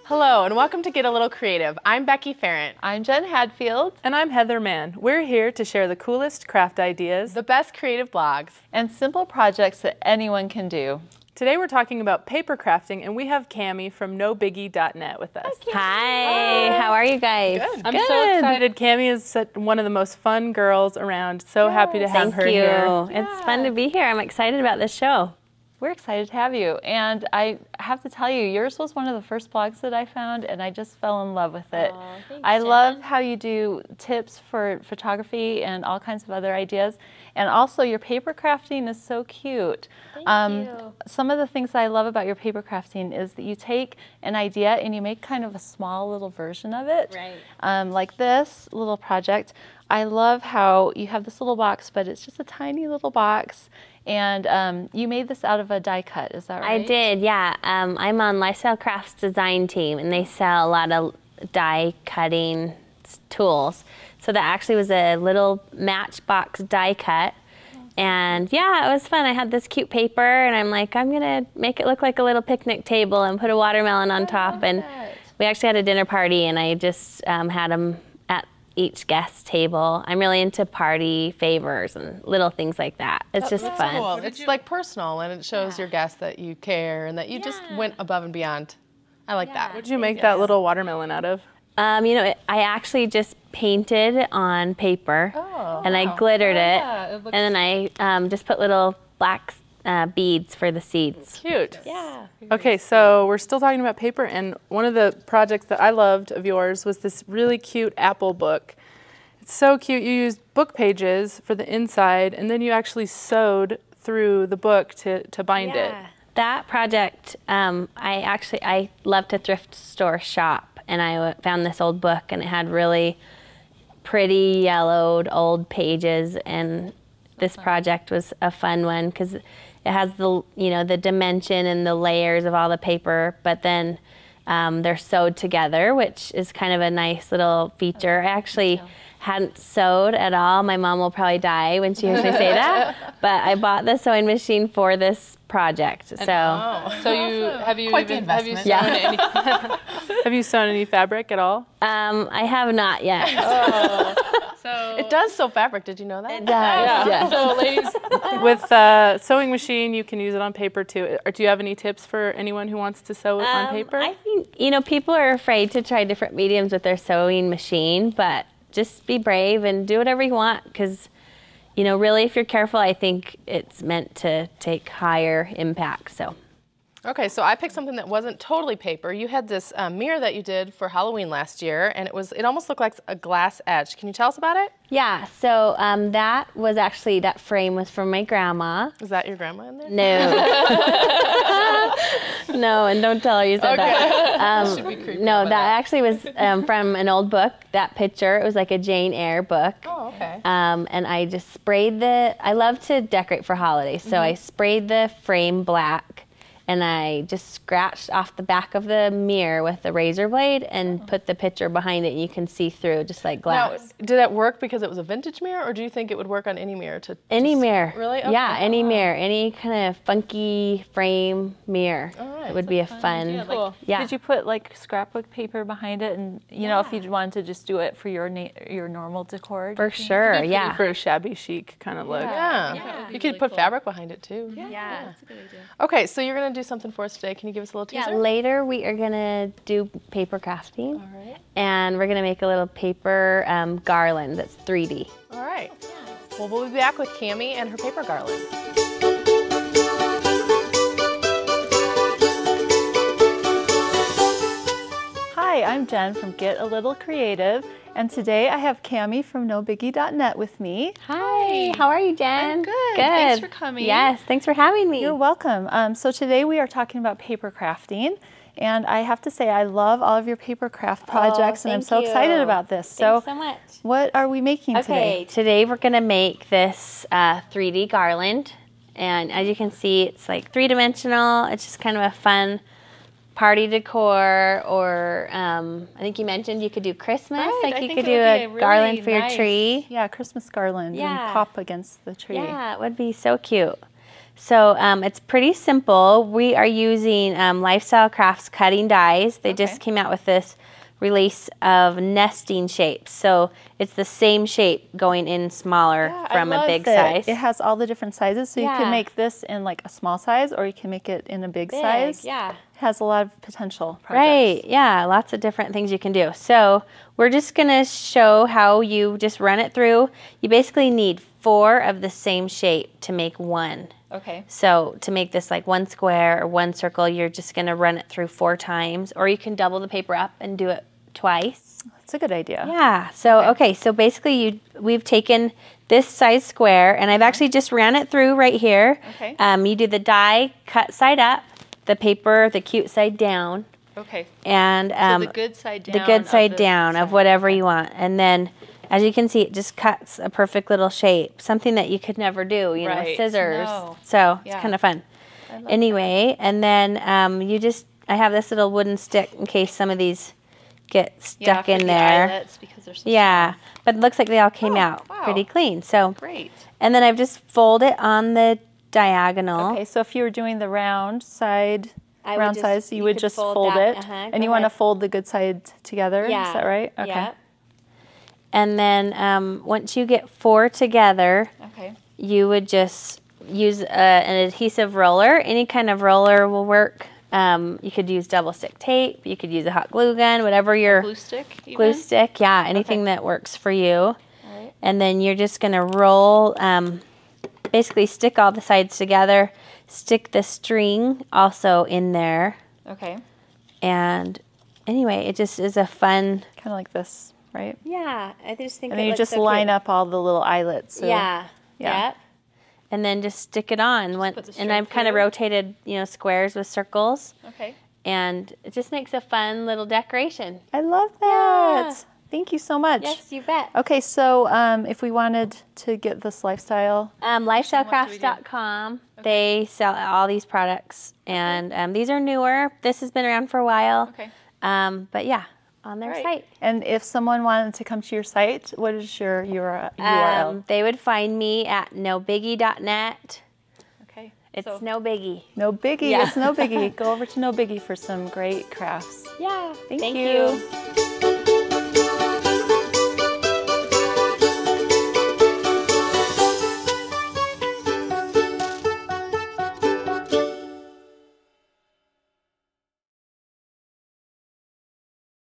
Hello and welcome to Get a Little Creative. I'm Becky Farrant. I'm Jen Hadfield. And I'm Heather Mann. We're here to share the coolest craft ideas, The best creative blogs, and simple projects that anyone can do. Today we're talking about paper crafting, and we have Cammie from NoBiggie.net with us. Hi, how are you guys? Good. I'm so excited. Cammie is one of the most fun girls around. So happy to have her here. Thank you. It's fun to be here. I'm excited about this show. We're excited to have you. And I have to tell you, yours was one of the first blogs that I found, and I just fell in love with it. I love how you do tips for photography and all kinds of other ideas. And also, your paper crafting is so cute. Thank you. Some of the things that I love about your paper crafting is that you take an idea and you make kind of a small little version of it. Right. Like this little project. I love how you have this little box, but it's just a tiny little box. And you made this out of a die cut, is that right? I did, yeah. I'm on Lifestyle Crafts design team, and they sell a lot of die cutting tools. So that actually was a little matchbox die cut. And yeah, it was fun. I had this cute paper, and I'm like, I'm gonna make it look like a little picnic table and put a watermelon on top. And we actually had a dinner party, and I just had them at each guest table. I'm really into party favors and little things like that. It's just fun. Cool. It's like personal, and it shows your guests that you care and that you just went above and beyond. I like that. What did you make that little watermelon out of? You know, I actually just painted on paper, and I glittered it, and then I just put little black beads for the seeds. Cute. Yeah. Okay, so we're still talking about paper, and one of the projects that I loved of yours was this really cute apple book. It's so cute. You used book pages for the inside, and then you actually sewed through the book to bind it. That project, I love to thrift store shop, and I found this old book, and it had really pretty yellowed old pages, and this project was a fun one because it has the dimension and the layers of all the paper, but then they're sewed together, which is kind of a nice little feature. I actually hadn't sewed at all. My mom will probably die when she hears me say that, but I bought the sewing machine for this project. So have you sewn any fabric at all? I have not yet. So it does sew fabric. Did you know that? It does. Yes. So ladies, with sewing machine, you can use it on paper too. Or do you have any tips for anyone who wants to sew on paper? I think, people are afraid to try different mediums with their sewing machine, but just be brave and do whatever you want, because, really, if you're careful, I think it's meant to take higher impact. So. Okay, so I picked something that wasn't totally paper. You had this mirror that you did for Halloween last year, and it almost looked like a glass edge. Can you tell us about it? Yeah, so that frame was from my grandma. Is that your grandma in there? No. No, and don't tell her you said that. Should be creepy no, that actually was from an old book, that picture. It was like a Jane Eyre book. Oh, okay. And I just sprayed I love to decorate for holidays, so I sprayed the frame black, and I just scratched off the back of the mirror with a razor blade and put the picture behind it, and you can see through just like glass. Now, did it work because it was a vintage mirror, or do you think it would work on any mirror? Any mirror. Really? Okay. Yeah, any mirror, any kind of funky frame mirror. All right, it would be a fun. Cool. Yeah. Did you put like scrapbook paper behind it, and if you wanted to just do it for your normal decor? For sure, yeah. For a shabby chic kind of look. Yeah. You could put fabric behind it too. Yeah, that's a good idea. Okay, so you're gonna do something for us today. Can you give us a little teaser? Yeah, later we are gonna do paper crafting. All right. And we're gonna make a little paper garland that's 3D. All right. Well, we'll be back with Cammie and her paper garland. Hi, I'm Jen from Get a Little Creative, and today I have Cammie from NoBiggie.net with me. Hi, how are you, Jen? I'm good. Good. Thanks for coming. Yes, thanks for having me. You're welcome. So today we are talking about paper crafting, and I have to say I love all of your paper craft projects, and I'm so excited about this. Thanks so much. What are we making today? Okay, today we're gonna make this 3D garland, and as you can see, it's like three-dimensional. It's just kind of a fun party decor, or I think you mentioned you could do Christmas. Right, like I you think could it do would be a really garland for your nice. tree. Yeah, Christmas garland Yeah. and pop against the tree. Yeah, it would be so cute. So it's pretty simple. We are using Lifestyle Crafts cutting dies. They just came out with this release of nesting shapes. So it's the same shape going in smaller from a big size. It has all the different sizes, so you can make this in like a small size or you can make it in a big size. Yeah. It has a lot of potential projects. Right, yeah, lots of different things you can do. So we're just gonna show how you just run it through. You basically need 4 of the same shape to make one. Okay. So to make this like 1 square or 1 circle, you're just gonna run it through 4 times, or you can double the paper up and do it twice. That's a good idea. Yeah, so so basically we've taken this size square and I've actually just ran it through right here. Okay. You do the die cut side up, the paper, the cute side down. Okay. And so the good side down. The good side down of whatever you want. And then as you can see, it just cuts a perfect little shape, something that you could never do, you know, with scissors. No. So it's kind of fun. Anyway, and then I have this little wooden stick in case some of these get stuck in there. Because they're so small. But it looks like they all came out pretty clean. So Great. And then I've just folded it on the diagonal. Okay, so if you were doing the round side, size, you would just fold that. it. And you want to fold the good side together, is that right? Okay. Yep. And then once you get 4 together, you would just use an adhesive roller. Any kind of roller will work. You could use double stick tape. You could use a hot glue gun, whatever your glue stick. Glue stick, yeah, anything that works for you. And then you're just gonna roll. Basically, stick all the sides together. Stick the string also in there. Okay. And anyway, it just is a fun. Kind of like this, right? Yeah, I just think. And then you just line up all the little eyelets. So, yeah. Yep. And then just stick it on. And I've kind of rotated, squares with circles. Okay. And it just makes a fun little decoration. I love that. Yeah. Thank you so much. Yes, you bet. Okay, so if we wanted to get this lifestyle. Lifestylecrafts.com. They sell all these products. And these are newer. This has been around for a while. Okay. But yeah, on their site. And if someone wanted to come to your site, what is your URL? They would find me at nobiggie.net. Okay. It's No Biggie. No Biggie. Yeah. It's No Biggie. Go over to No Biggie for some great crafts. Yeah. Thank you.